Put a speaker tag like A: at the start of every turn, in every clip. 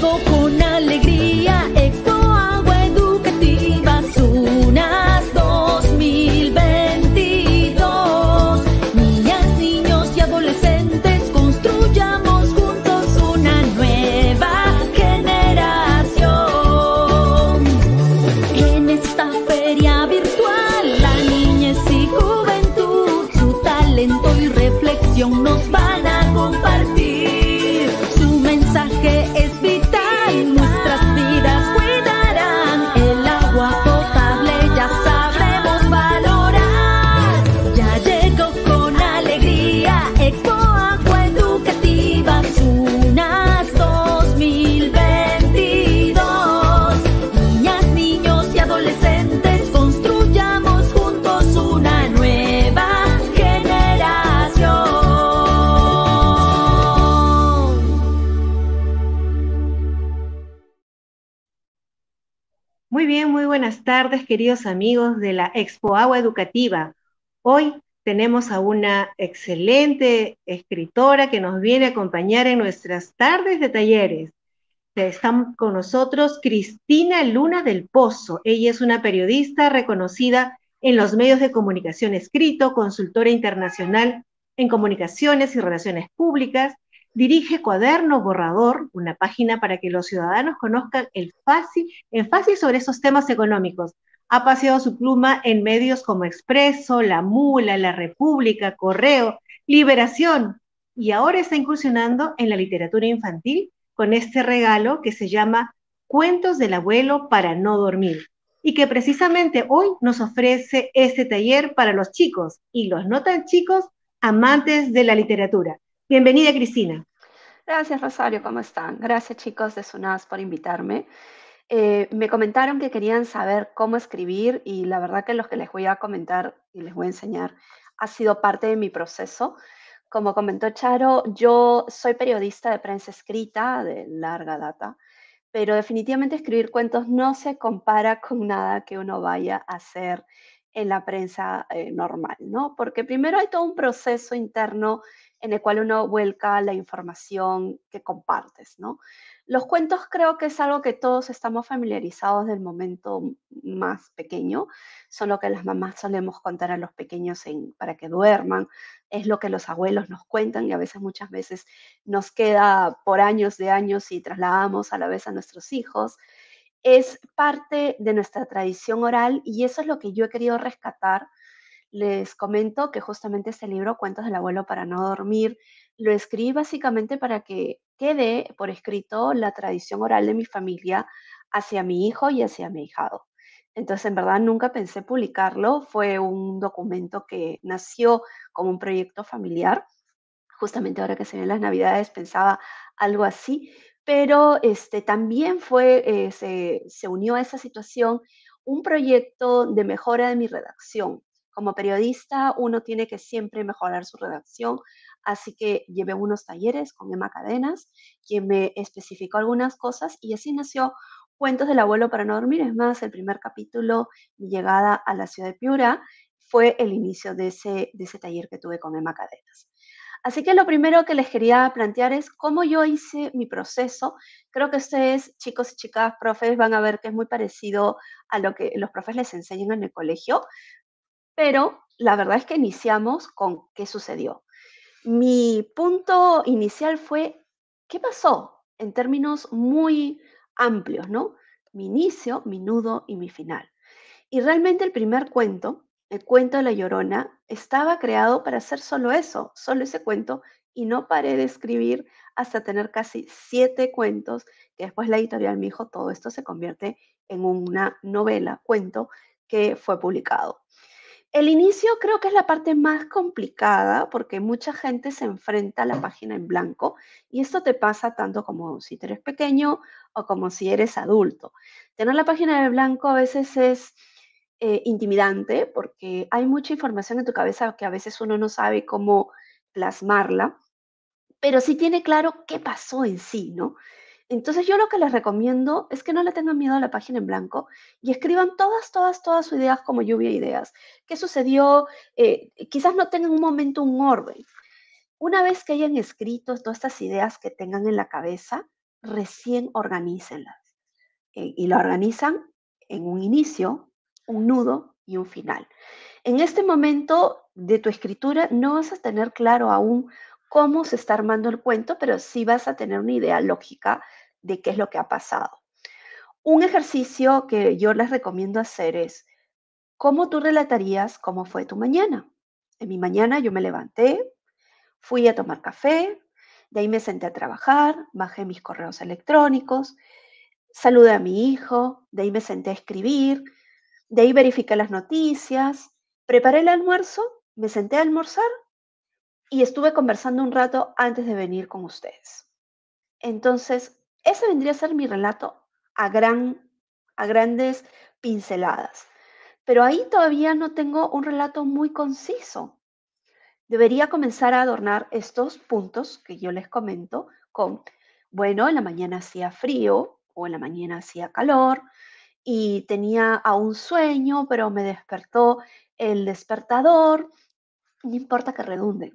A: llegó con alegría Expo Agua Educativa Sunas 2022. Niñas, niños y adolescentes, construyamos juntos una nueva generación. En esta feria virtual, la niñez y juventud, su talento y reflexión nos van a compartir. Su mensaje es vital, nuestras vidas cuidarán. El agua potable ya sabemos valorar. Ya llegó con alegría Expo Agua Educativa Sunas 2022. Niñas, niños y adolescentes, construyamos juntos una nueva generación.
B: Muy bien, muy buenas tardes, queridos amigos de la Expo Agua Educativa. Hoy tenemos a una excelente escritora que nos viene a acompañar en nuestras tardes de talleres. Está con nosotros Cristina Luna del Pozo. Ella es una periodista reconocida en los medios de comunicación escrito, consultora internacional en comunicaciones y relaciones públicas. Dirige Cuaderno Borrador, una página para que los ciudadanos conozcan en fácil sobre esos temas económicos. Ha paseado su pluma en medios como Expreso, La Mula, La República, Correo, Liberación, y ahora está incursionando en la literatura infantil con este regalo que se llama Cuentos del Abuelo para no dormir, y que precisamente hoy nos ofrece este taller para los chicos y los no tan chicos amantes de la literatura. Bienvenida, Cristina.
C: Gracias, Rosario, ¿cómo están? Gracias, chicos de SUNAS, por invitarme. Me comentaron que querían saber cómo escribir y la verdad que lo que les voy a comentar y les voy a enseñar ha sido parte de mi proceso. Como comentó Charo, yo soy periodista de prensa escrita de larga data, pero definitivamente escribir cuentos no se compara con nada que uno vaya a hacer en la prensa normal, ¿no? Porque primero hay todo un proceso interno en el cual uno vuelca la información que compartes, ¿no? Los cuentos creo que es algo que todos estamos familiarizados del momento más pequeño, son lo que las mamás solemos contar a los pequeños para que duerman, es lo que los abuelos nos cuentan y a veces muchas veces nos queda por años de años y trasladamos a la vez a nuestros hijos. Es parte de nuestra tradición oral y eso es lo que yo he querido rescatar. Les comento que justamente este libro, Cuentos del Abuelo para no dormir, lo escribí básicamente para que quede por escrito la tradición oral de mi familia hacia mi hijo y hacia mi ahijado. Entonces, en verdad, nunca pensé publicarlo. Fue un documento que nació como un proyecto familiar. Justamente ahora que se ven las Navidades pensaba algo así, pero también se unió a esa situación un proyecto de mejora de mi redacción. Como periodista, uno tiene que siempre mejorar su redacción, así que llevé unos talleres con Emma Cadenas, quien me especificó algunas cosas y así nació Cuentos del Abuelo para no dormir. Es más, el primer capítulo, mi llegada a la ciudad de Piura, fue el inicio de ese taller que tuve con Emma Cadenas. Así que lo primero que les quería plantear es cómo yo hice mi proceso. Creo que ustedes, chicos y chicas, profes, van a ver que es muy parecido a lo que los profes les enseñan en el colegio, pero la verdad es que iniciamos con qué sucedió. Mi punto inicial fue, ¿qué pasó? En términos muy amplios, ¿no? Mi inicio, mi nudo y mi final. Y realmente el primer cuento, el cuento de La Llorona, estaba creado para hacer solo eso, solo ese cuento, y no paré de escribir hasta tener casi 7 cuentos, que después la editorial me dijo, todo esto se convierte en una novela, cuento, que fue publicado. El inicio creo que es la parte más complicada porque mucha gente se enfrenta a la página en blanco y esto te pasa tanto como si eres pequeño o como si eres adulto. Tener la página en blanco a veces es intimidante porque hay mucha información en tu cabeza que a veces uno no sabe cómo plasmarla, pero sí tiene claro qué pasó en sí, ¿no? Entonces yo lo que les recomiendo es que no le tengan miedo a la página en blanco y escriban todas sus ideas como lluvia de ideas. ¿Qué sucedió? Quizás no tengan un momento un orden. Una vez que hayan escrito todas estas ideas que tengan en la cabeza, recién organícenlas. Y la organizan en un inicio, un nudo y un final. En este momento de tu escritura no vas a tener claro aún cómo se está armando el cuento, pero sí vas a tener una idea lógica de qué es lo que ha pasado. Un ejercicio que yo les recomiendo hacer es, ¿cómo tú relatarías cómo fue tu mañana? En mi mañana yo me levanté, fui a tomar café, de ahí me senté a trabajar, bajé mis correos electrónicos, saludé a mi hijo, de ahí me senté a escribir, de ahí verifiqué las noticias, preparé el almuerzo, me senté a almorzar y estuve conversando un rato antes de venir con ustedes. Entonces, ese vendría a ser mi relato a, a grandes pinceladas. Pero ahí todavía no tengo un relato muy conciso. Debería comenzar a adornar estos puntos que yo les comento con, bueno, en la mañana hacía frío o en la mañana hacía calor y tenía aún sueño, pero me despertó el despertador. No importa que redunde.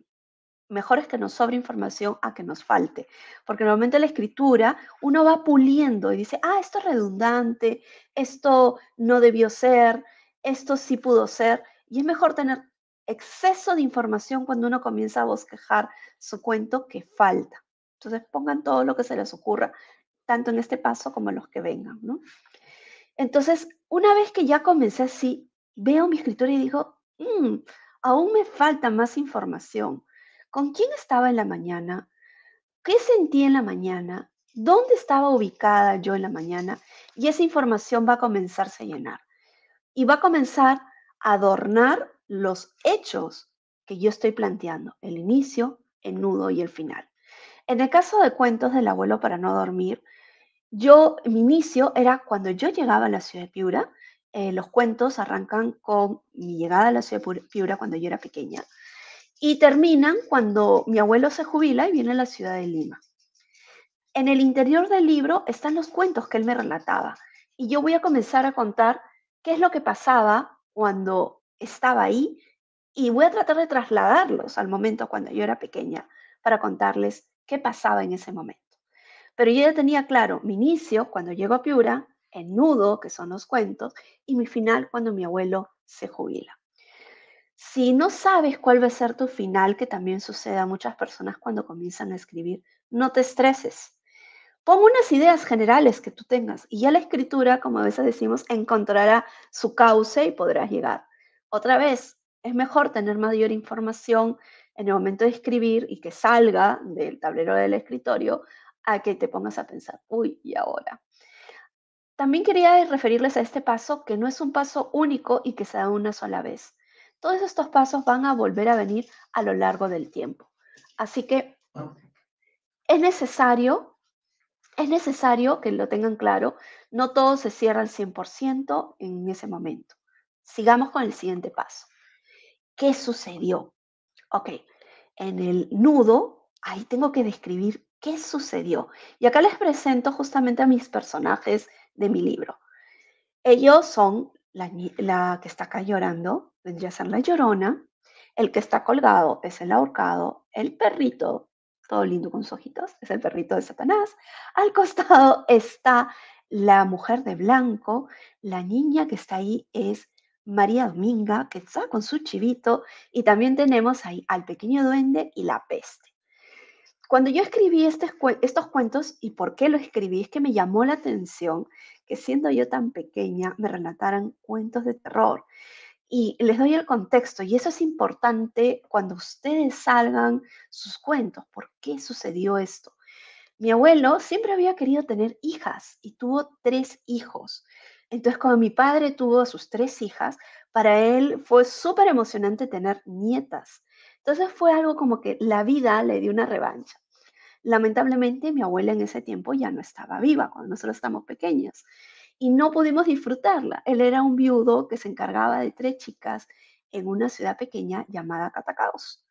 C: Mejor es que nos sobre información a que nos falte, porque normalmente en la escritura uno va puliendo y dice, esto es redundante, esto no debió ser, esto sí pudo ser, y es mejor tener exceso de información cuando uno comienza a bosquejar su cuento que falta. Entonces pongan todo lo que se les ocurra, tanto en este paso como en los que vengan, ¿no? Entonces, una vez que ya comencé así, veo mi escritura y digo, aún me falta más información. ¿Con quién estaba en la mañana? ¿Qué sentí en la mañana? ¿Dónde estaba ubicada yo en la mañana? Y esa información va a comenzarse a llenar. Y va a comenzar a adornar los hechos que yo estoy planteando, el inicio, el nudo y el final. En el caso de Cuentos del Abuelo para no dormir, mi inicio era cuando yo llegaba a la ciudad de Piura. Los cuentos arrancan con mi llegada a la ciudad de Piura cuando yo era pequeña y terminan cuando mi abuelo se jubila y viene a la ciudad de Lima. En el interior del libro están los cuentos que él me relataba y yo voy a comenzar a contar qué es lo que pasaba cuando estaba ahí y voy a tratar de trasladarlos al momento cuando yo era pequeña para contarles qué pasaba en ese momento. Pero yo ya tenía claro mi inicio cuando llego a Piura, el nudo, que son los cuentos, y mi final cuando mi abuelo se jubila. Si no sabes cuál va a ser tu final, que también sucede a muchas personas cuando comienzan a escribir, no te estreses. Pon unas ideas generales que tú tengas y ya la escritura, como a veces decimos, encontrará su cauce y podrás llegar. Otra vez, es mejor tener mayor información en el momento de escribir y que salga del tablero del escritorio a que te pongas a pensar, uy, ¿y ahora? También quería referirles a este paso que no es un paso único y que se da una sola vez. Todos estos pasos van a volver a venir a lo largo del tiempo. Así que es necesario, es necesario que lo tengan claro. No todo se cierra al 100% en ese momento. Sigamos con el siguiente paso. ¿Qué sucedió? Ok, en el nudo, ahí tengo que describir qué sucedió. Y acá les presento justamente a mis personajes de mi libro. Ellos son la que está acá llorando, vendría a ser la llorona, el que está colgado es el ahorcado, el perrito, todo lindo con sus ojitos, es el perrito de Satanás. Al costado está la mujer de blanco, la niña que está ahí es María Dominga, que está con su chivito, y también tenemos ahí al pequeño duende y la peste. Cuando yo escribí estos cuentos, y por qué lo escribí, es que me llamó la atención que siendo yo tan pequeña me relataran cuentos de terror. Y les doy el contexto, y eso es importante cuando ustedes salgan sus cuentos. ¿Por qué sucedió esto? Mi abuelo siempre había querido tener hijas y tuvo 3 hijos. Entonces, cuando mi padre tuvo a sus 3 hijas, para él fue súper emocionante tener nietas. Entonces fue algo como que la vida le dio una revancha. Lamentablemente, mi abuela en ese tiempo ya no estaba viva cuando nosotros estábamos pequeños y no pudimos disfrutarla. Él era un viudo que se encargaba de 3 chicas en una ciudad pequeña llamada Catacaos.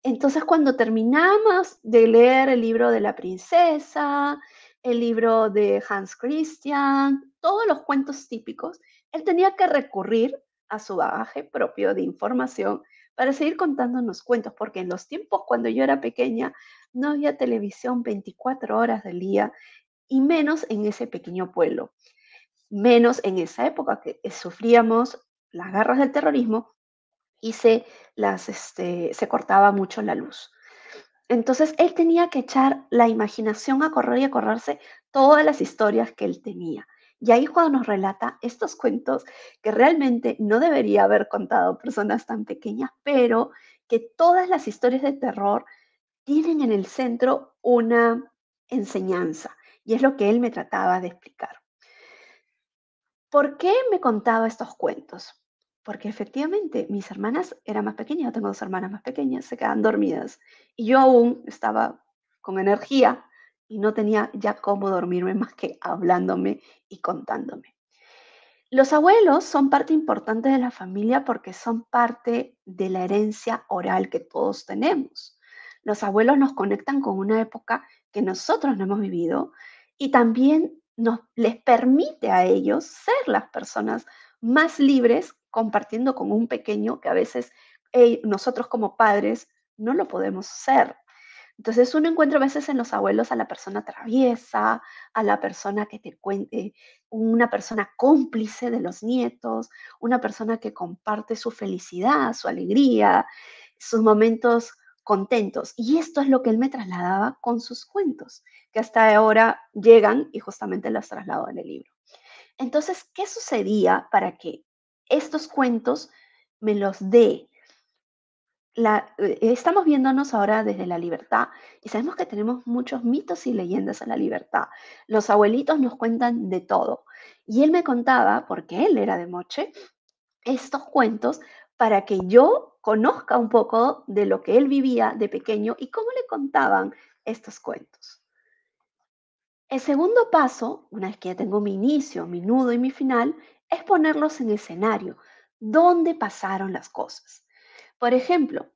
C: Entonces, cuando terminamos de leer el libro de la princesa, el libro de Hans Christian, todos los cuentos típicos, él tenía que recurrir a su bagaje propio de información para seguir contándonos cuentos, porque en los tiempos cuando yo era pequeña no había televisión 24 horas del día y menos en ese pequeño pueblo, menos en esa época que sufríamos las garras del terrorismo y se cortaba mucho la luz. Entonces él tenía que echar la imaginación a correr y a correrse todas las historias que él tenía. Y ahí cuando nos relata estos cuentos que realmente no debería haber contado personas tan pequeñas, pero que todas las historias de terror tienen en el centro una enseñanza. Y es lo que él me trataba de explicar. ¿Por qué me contaba estos cuentos? Porque efectivamente mis hermanas eran más pequeñas, yo tengo dos hermanas más pequeñas, se quedan dormidas y yo aún estaba con energía y no tenía ya cómo dormirme más que hablándome y contándome. Los abuelos son parte importante de la familia porque son parte de la herencia oral que todos tenemos. Los abuelos nos conectan con una época que nosotros no hemos vivido y también les permite a ellos ser las personas más libres compartiendo con un pequeño que a veces nosotros como padres no lo podemos ser. Entonces uno encuentra a veces en los abuelos a la persona traviesa, a la persona que te cuente, una persona cómplice de los nietos, una persona que comparte su felicidad, su alegría, sus momentos contentos. Y esto es lo que él me trasladaba con sus cuentos, que hasta ahora llegan y justamente los traslado en el libro. Entonces, ¿qué sucedía para que estos cuentos me los dé? Estamos viéndonos ahora desde la libertad y sabemos que tenemos muchos mitos y leyendas en la libertad. Los abuelitos nos cuentan de todo. Y él me contaba, porque él era de Moche, estos cuentos para que yo conozca un poco de lo que él vivía de pequeño y cómo le contaban estos cuentos. El segundo paso, una vez que ya tengo mi inicio, mi nudo y mi final, es ponerlos en escenario, donde pasaron las cosas. Por ejemplo,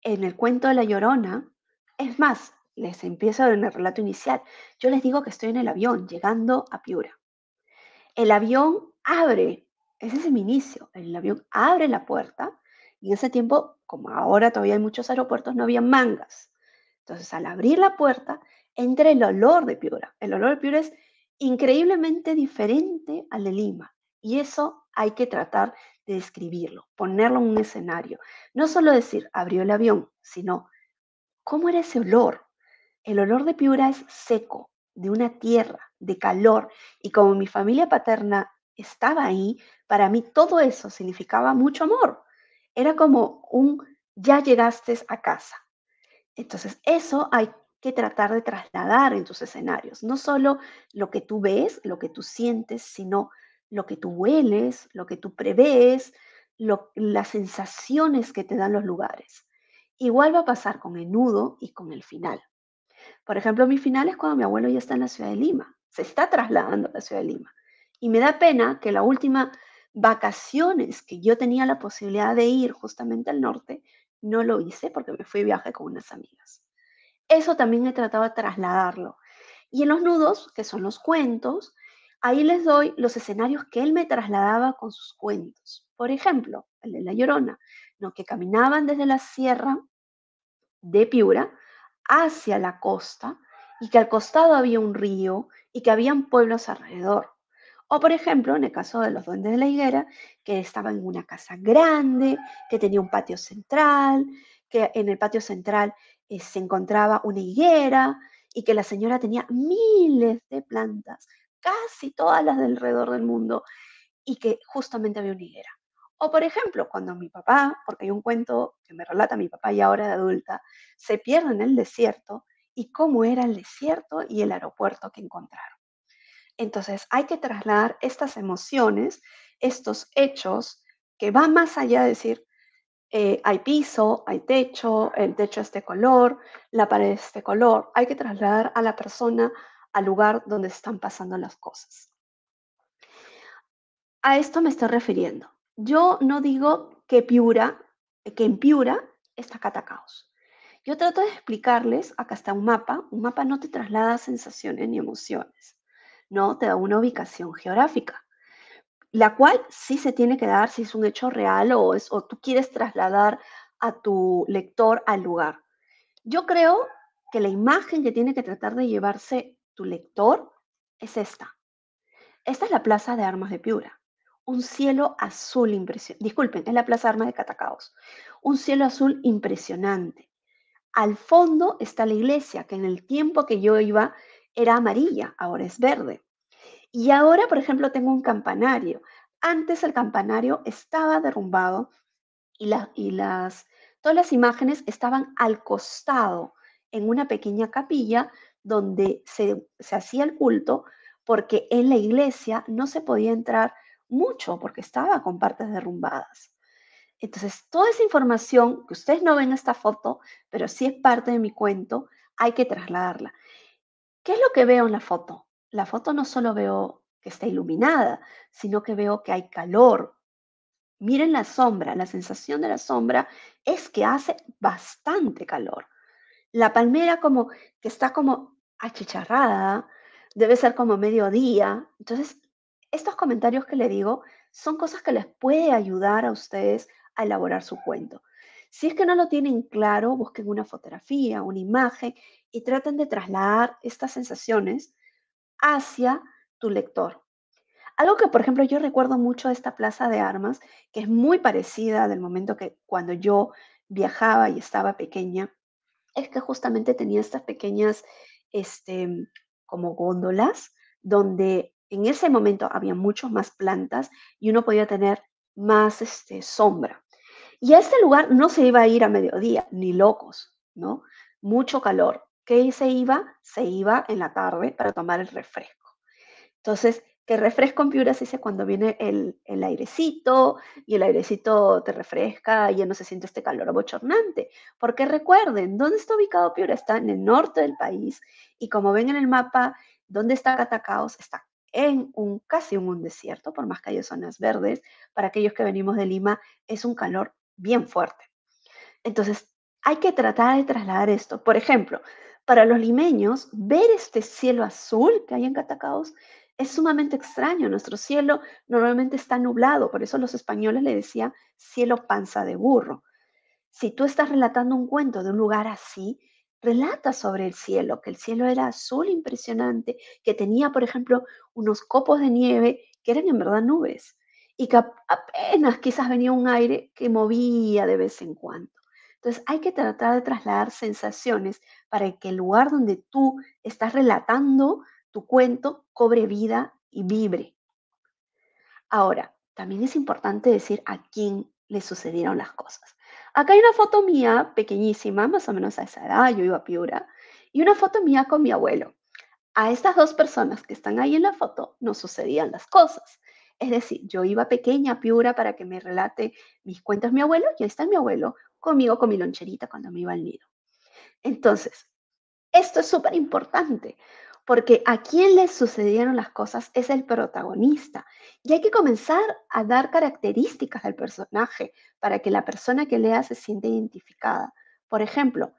C: en el cuento de La Llorona, es más, les empiezo en el relato inicial. Yo les digo que estoy en el avión llegando a Piura. El avión abre, ese es mi inicio, el avión abre la puerta y en ese tiempo, como ahora todavía hay muchos aeropuertos, no había mangas. Entonces, al abrir la puerta, entra el olor de Piura. El olor de Piura es increíblemente diferente al de Lima y eso hay que tratar de describirlo, ponerlo en un escenario. No solo decir, abrió el avión, sino, ¿cómo era ese olor? El olor de Piura es seco, de una tierra, de calor, y como mi familia paterna estaba ahí, para mí todo eso significaba mucho amor. Era como un ya llegaste a casa. Entonces, eso hay que tratar de trasladar en tus escenarios, no solo lo que tú ves, lo que tú sientes, sino lo que tú hueles, lo que tú prevés, las sensaciones que te dan los lugares. Igual va a pasar con el nudo y con el final. Por ejemplo, mi final es cuando mi abuelo ya está en la ciudad de Lima, se está trasladando a la ciudad de Lima. Y me da pena que la última vacaciones que yo tenía la posibilidad de ir justamente al norte, no lo hice porque me fui de viaje con unas amigas. Eso también he tratado de trasladarlo. Y en los nudos, que son los cuentos, ahí les doy los escenarios que él me trasladaba con sus cuentos. Por ejemplo, el de La Llorona, ¿no? Que caminaban desde la sierra de Piura hacia la costa y que al costado había un río y que habían pueblos alrededor. O por ejemplo, en el caso de los duendes de la higuera, que estaban en una casa grande, que tenía un patio central, que en el patio central se encontraba una higuera y que la señora tenía miles de plantas, casi todas las del alrededor del mundo, y que justamente había una higuera. O por ejemplo, cuando mi papá, porque hay un cuento que me relata mi papá y ahora de adulta, se pierde en el desierto y cómo era el desierto y el aeropuerto que encontraron. Entonces hay que trasladar estas emociones, estos hechos que van más allá de decir, hay piso, hay techo, el techo es de color, la pared es de color. Hay que trasladar a la persona al lugar donde están pasando las cosas. A esto me estoy refiriendo. Yo no digo que en Piura está Catacaos. Yo trato de explicarles, acá está un mapa no te traslada sensaciones ni emociones, no te da una ubicación geográfica, la cual sí se tiene que dar si es un hecho real o tú quieres trasladar a tu lector al lugar. Yo creo que la imagen que tiene que tratar de llevarse tu lector es esta. Esta es la Plaza de Armas de Piura. Un cielo azul impresionante. Disculpen, es la Plaza de Armas de Catacaos. Un cielo azul impresionante. Al fondo está la iglesia, que en el tiempo que yo iba era amarilla, ahora es verde. Y ahora, por ejemplo, tengo un campanario. Antes el campanario estaba derrumbado y todas las imágenes estaban al costado, en una pequeña capilla donde se hacía el culto, porque en la iglesia no se podía entrar mucho porque estaba con partes derrumbadas. Entonces, toda esa información que ustedes no ven en esta foto, pero sí es parte de mi cuento, hay que trasladarla. ¿Qué es lo que veo en la foto? La foto no solo veo que está iluminada, sino que veo que hay calor. Miren la sombra, la sensación de la sombra es que hace bastante calor. La palmera como que está como achicharrada, debe ser como mediodía. Entonces, estos comentarios que le digo son cosas que les puede ayudar a ustedes a elaborar su cuento. Si es que no lo tienen claro, busquen una fotografía, una imagen y traten de trasladar estas sensaciones hacia tu lector. Algo que, por ejemplo, yo recuerdo mucho de esta plaza de armas, que es muy parecida del momento que cuando yo viajaba y estaba pequeña, es que justamente tenía estas pequeñas, este, como góndolas, donde en ese momento había muchas más plantas y uno podía tener más, sombra. Y a este lugar no se iba a ir a mediodía, ni locos, ¿no? Mucho calor. ¿Qué se iba? Se iba en la tarde para tomar el refresco. Entonces, que refresco en Piura se dice cuando viene el airecito y el airecito te refresca y ya no se siente este calor abochornante. Porque recuerden, ¿dónde está ubicado Piura? Está en el norte del país y como ven en el mapa, ¿dónde está Catacaos? Está en casi en un desierto, por más que haya zonas verdes. Para aquellos que venimos de Lima, es un calor bien fuerte. Entonces, hay que tratar de trasladar esto. Por ejemplo, para los limeños, ver este cielo azul que hay en Catacaos es sumamente extraño. Nuestro cielo normalmente está nublado, por eso los españoles le decían cielo panza de burro. Si tú estás relatando un cuento de un lugar así, relata sobre el cielo, que el cielo era azul impresionante, que tenía, por ejemplo, unos copos de nieve que eran en verdad nubes y que apenas quizás venía un aire que movía de vez en cuando. Entonces hay que tratar de trasladar sensaciones para que el lugar donde tú estás relatando tu cuento cobre vida y vibre. Ahora, también es importante decir a quién le sucedieron las cosas. Acá hay una foto mía pequeñísima, más o menos a esa edad, yo iba a Piura, y una foto mía con mi abuelo. A estas dos personas que están ahí en la foto nos sucedían las cosas. Es decir, yo iba pequeña a Piura para que me relate mis cuentos mi abuelo, y ahí está mi abuelo conmigo con mi loncherita cuando me iba al nido. Entonces, esto es súper importante, porque a quien le sucedieron las cosas es el protagonista. Y hay que comenzar a dar características del personaje para que la persona que lea se sienta identificada. Por ejemplo,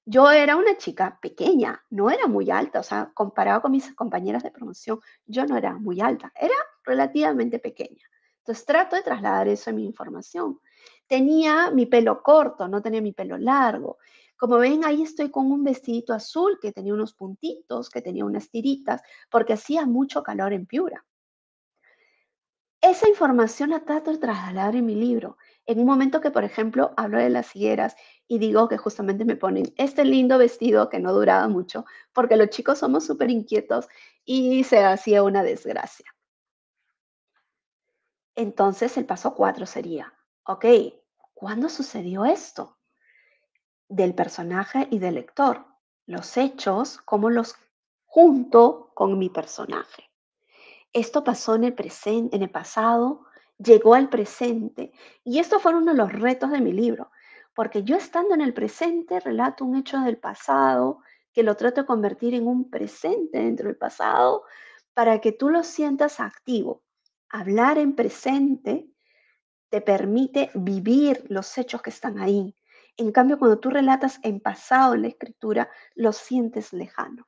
C: yo era una chica pequeña, no era muy alta, o sea, comparado con mis compañeras de promoción, yo no era muy alta, era relativamente pequeña. Entonces trato de trasladar eso en mi información. Tenía mi pelo corto, no tenía mi pelo largo. Como ven, ahí estoy con un vestidito azul que tenía unos puntitos, que tenía unas tiritas, porque hacía mucho calor en Piura. Esa información la trato de trasladar en mi libro. En un momento que, por ejemplo, hablo de las higueras y digo que justamente me ponen este lindo vestido que no duraba mucho, porque los chicos somos súper inquietos y se hacía una desgracia. Entonces el paso 4 sería, ok, ¿cuándo sucedió esto? Del personaje y del lector. Los hechos, cómo los junto con mi personaje. Esto pasó en el presente, en el pasado, llegó al presente. Y estos fueron uno de los retos de mi libro, porque yo estando en el presente relato un hecho del pasado que lo trato de convertir en un presente dentro del pasado para que tú lo sientas activo. Hablar en presente te permite vivir los hechos que están ahí. En cambio, cuando tú relatas en pasado en la escritura, lo sientes lejano.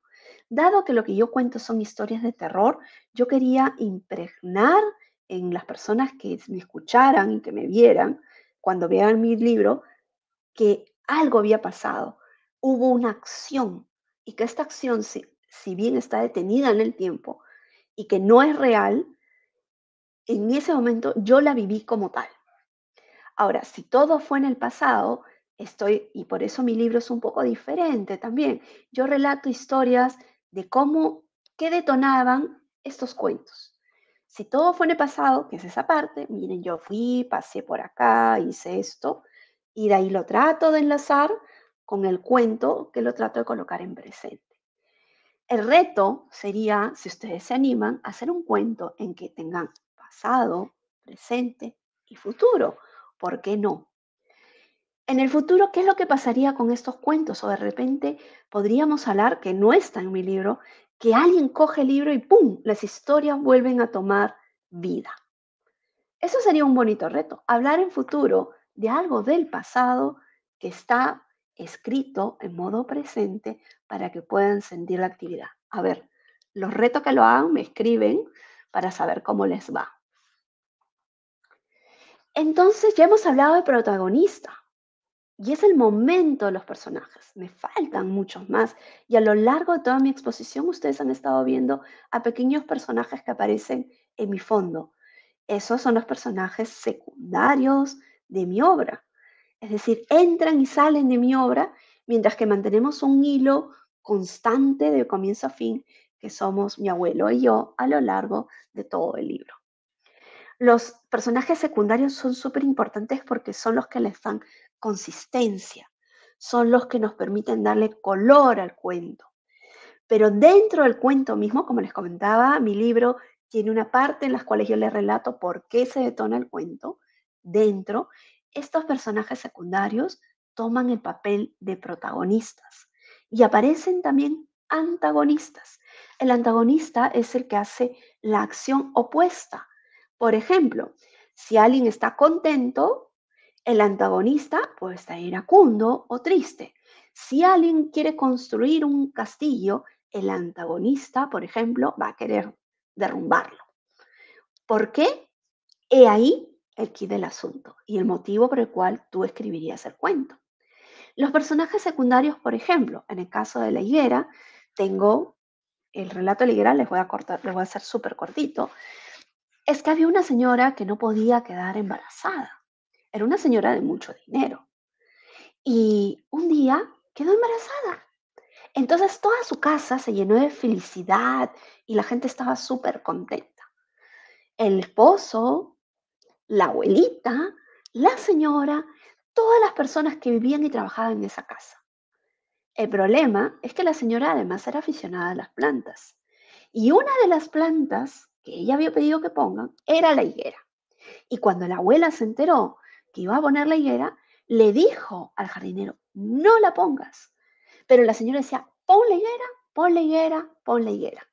C: Dado que lo que yo cuento son historias de terror, yo quería impregnar en las personas que me escucharan y que me vieran cuando vean mi libro que algo había pasado, hubo una acción y que esta acción, si bien está detenida en el tiempo, y que no es real, en ese momento yo la viví como tal. Ahora, si todo fue en el pasado, y por eso mi libro es un poco diferente también. Yo relato historias de qué detonaban estos cuentos. Si todo fue en el pasado, que es esa parte, miren, yo fui, pasé por acá, hice esto, y de ahí lo trato de enlazar con el cuento que lo trato de colocar en presente. El reto sería, si ustedes se animan, hacer un cuento en que tengan pasado, presente y futuro. ¿Por qué no? En el futuro, ¿qué es lo que pasaría con estos cuentos? O de repente podríamos hablar, que no está en mi libro, que alguien coge el libro y ¡pum! Las historias vuelven a tomar vida. Eso sería un bonito reto, hablar en futuro de algo del pasado que está escrito en modo presente para que puedan sentir la actividad. A ver, los retos que lo hagan me escriben para saber cómo les va. Entonces ya hemos hablado de protagonista. Y es el momento de los personajes. Me faltan muchos más. Y a lo largo de toda mi exposición, ustedes han estado viendo a pequeños personajes que aparecen en mi fondo. Esos son los personajes secundarios de mi obra. Es decir, entran y salen de mi obra mientras que mantenemos un hilo constante de comienzo a fin, que somos mi abuelo y yo a lo largo de todo el libro. Los personajes secundarios son súper importantes porque son los que les dan consistencia, son los que nos permiten darle color al cuento. Pero dentro del cuento mismo, como les comentaba, mi libro tiene una parte en la cual yo les relato por qué se detona el cuento. Dentro, estos personajes secundarios toman el papel de protagonistas y aparecen también antagonistas. El antagonista es el que hace la acción opuesta. Por ejemplo, si alguien está contento, el antagonista puede estar iracundo o triste. Si alguien quiere construir un castillo, el antagonista, por ejemplo, va a querer derrumbarlo. ¿Por qué? He ahí el quid del asunto y el motivo por el cual tú escribirías el cuento. Los personajes secundarios, por ejemplo, en el caso de la higuera, tengo el relato de la higuera, les voy a hacer súper cortito. Es que había una señora que no podía quedar embarazada. Era una señora de mucho dinero. Y un día quedó embarazada. Entonces toda su casa se llenó de felicidad y la gente estaba súper contenta. El esposo, la abuelita, la señora, todas las personas que vivían y trabajaban en esa casa. El problema es que la señora además era aficionada a las plantas. Y una de las plantas que ella había pedido que pongan era la higuera. Y cuando la abuela se enteró que iba a poner la higuera, le dijo al jardinero, no la pongas. Pero la señora decía, pon la higuera, pon la higuera, pon la higuera.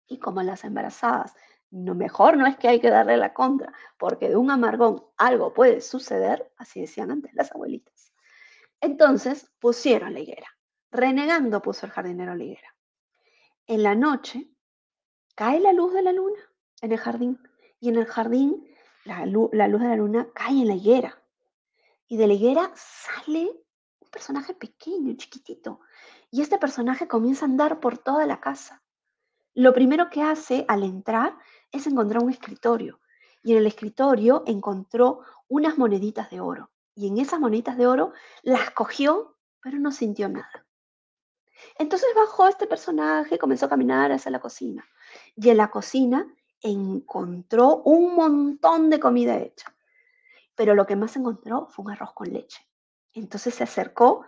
C: Y como las embarazadas, mejor no es que hay que darle la contra, porque de un amargón algo puede suceder, así decían antes las abuelitas. Entonces pusieron la higuera. Renegando puso el jardinero la higuera. En la noche cae la luz de la luna en el jardín. Y en el jardín la luz de la luna cae en la higuera. Y de la higuera sale un personaje pequeño, chiquitito. Y este personaje comienza a andar por toda la casa. Lo primero que hace al entrar es encontrar un escritorio. Y en el escritorio encontró unas moneditas de oro. Y en esas moneditas de oro las cogió, pero no sintió nada. Entonces bajó este personaje, comenzó a caminar hacia la cocina. Y en la cocina encontró un montón de comida hecha. Pero lo que más encontró fue un arroz con leche. Entonces se acercó,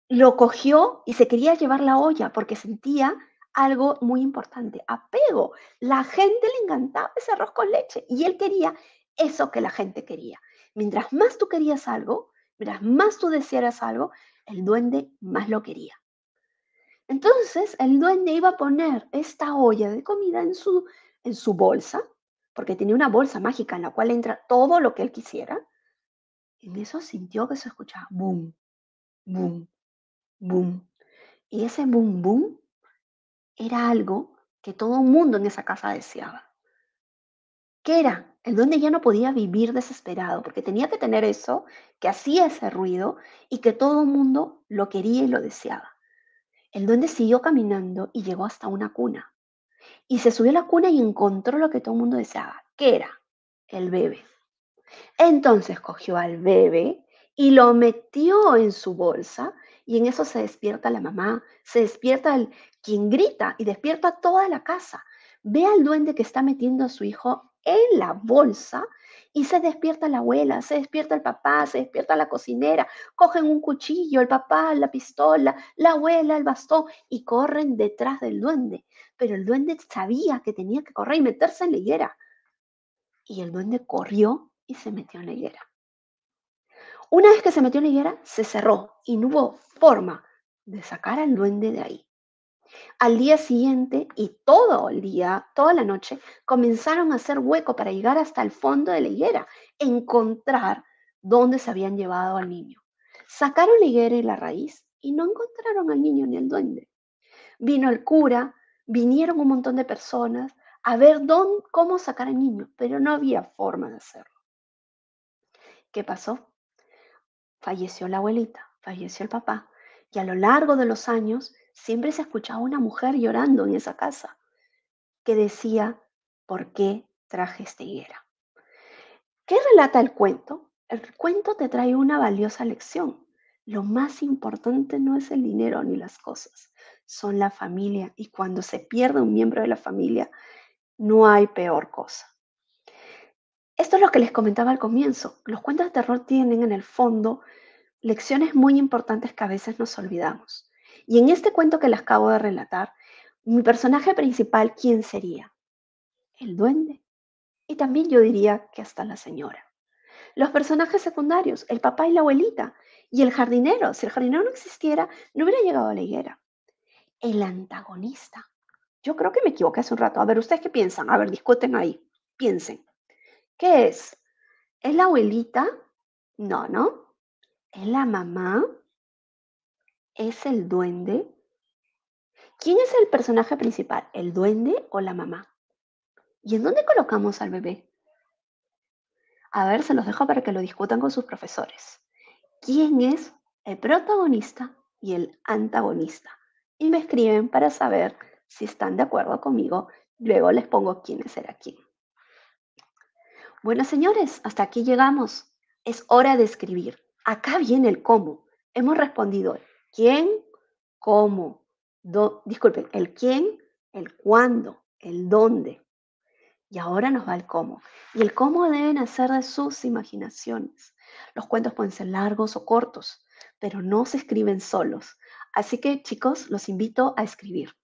C: lo cogió y se quería llevar la olla porque sentía algo muy importante, apego. La gente le encantaba ese arroz con leche y él quería eso que la gente quería. Mientras más tú querías algo, mientras más tú desearas algo, el duende más lo quería. Entonces el duende iba a poner esta olla de comida en su bolsa, porque tenía una bolsa mágica en la cual entra todo lo que él quisiera. En eso sintió que se escuchaba boom, boom, boom. Y ese boom, boom era algo que todo el mundo en esa casa deseaba. ¿Qué era? El duende ya no podía vivir desesperado porque tenía que tener eso que hacía ese ruido y que todo el mundo lo quería y lo deseaba. El duende siguió caminando y llegó hasta una cuna. Y se subió a la cuna y encontró lo que todo el mundo deseaba. ¿Qué era? El bebé. Entonces cogió al bebé y lo metió en su bolsa y en eso se despierta la mamá, se despierta quien grita y despierta a toda la casa. Ve al duende que está metiendo a su hijo en la bolsa y se despierta la abuela, se despierta el papá, se despierta la cocinera, cogen un cuchillo, el papá, la pistola, la abuela, el bastón y corren detrás del duende. Pero el duende sabía que tenía que correr y meterse en la higuera. Y el duende corrió y se metió en la higuera. Una vez que se metió en la higuera, se cerró y no hubo forma de sacar al duende de ahí. Al día siguiente y todo el día, toda la noche, comenzaron a hacer hueco para llegar hasta el fondo de la higuera, encontrar dónde se habían llevado al niño. Sacaron la higuera y la raíz y no encontraron al niño ni al duende. Vino el cura, vinieron un montón de personas a ver cómo sacar al niño, pero no había forma de hacerlo. ¿Qué pasó? Falleció la abuelita, falleció el papá, y a lo largo de los años siempre se escuchaba una mujer llorando en esa casa que decía, ¿por qué traje esta higuera? ¿Qué relata el cuento? El cuento te trae una valiosa lección. Lo más importante no es el dinero ni las cosas, son la familia, y cuando se pierde un miembro de la familia, no hay peor cosa. Esto es lo que les comentaba al comienzo. Los cuentos de terror tienen en el fondo lecciones muy importantes que a veces nos olvidamos. Y en este cuento que les acabo de relatar, mi personaje principal, ¿quién sería? El duende. Y también yo diría que hasta la señora. Los personajes secundarios, el papá y la abuelita. Y el jardinero. Si el jardinero no existiera, no hubiera llegado a la higuera. El antagonista. Yo creo que me equivoqué hace un rato. A ver, ¿ustedes qué piensan? A ver, discuten ahí. Piensen. ¿Qué es? ¿Es la abuelita? No, ¿no? ¿Es la mamá? ¿Es el duende? ¿Quién es el personaje principal? ¿El duende o la mamá? ¿Y en dónde colocamos al bebé? A ver, se los dejo para que lo discutan con sus profesores. ¿Quién es el protagonista y el antagonista? Y me escriben para saber si están de acuerdo conmigo. Luego les pongo quién será quién. Bueno, señores, hasta aquí llegamos. Es hora de escribir. Acá viene el cómo. Hemos respondido quién, cómo. Disculpen, el quién, el cuándo, el dónde. Y ahora nos va el cómo. Y el cómo deben hacer de sus imaginaciones. Los cuentos pueden ser largos o cortos, pero no se escriben solos. Así que, chicos, los invito a escribir.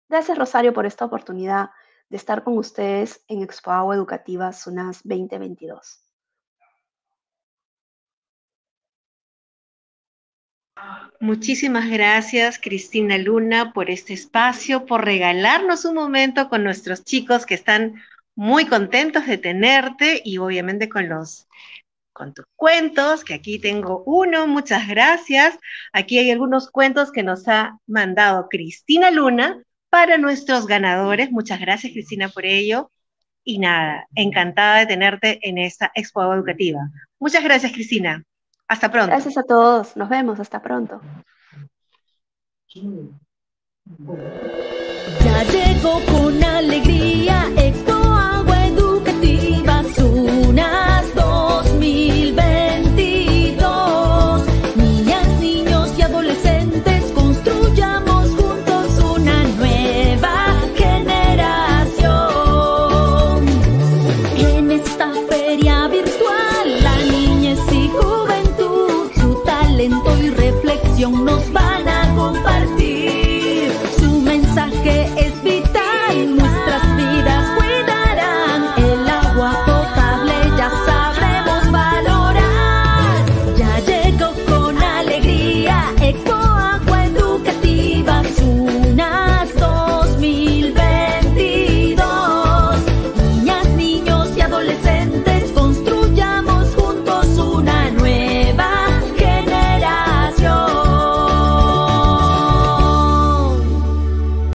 C: Gracias, Rosario, por esta oportunidad de estar con ustedes en Expo Agua Educativa SUNAS 2022.
B: Muchísimas gracias, Cristina Luna, por este espacio, por regalarnos un momento con nuestros chicos que están muy contentos de tenerte y obviamente con tus cuentos, que aquí tengo uno, muchas gracias. Aquí hay algunos cuentos que nos ha mandado Cristina Luna para nuestros ganadores. Muchas gracias, Cristina, por ello. Y nada, encantada de tenerte en esta Expo Educativa. Muchas gracias, Cristina. Hasta pronto.
C: Gracias a todos. Nos vemos. Hasta pronto.
A: Ya llegó con alegría Expo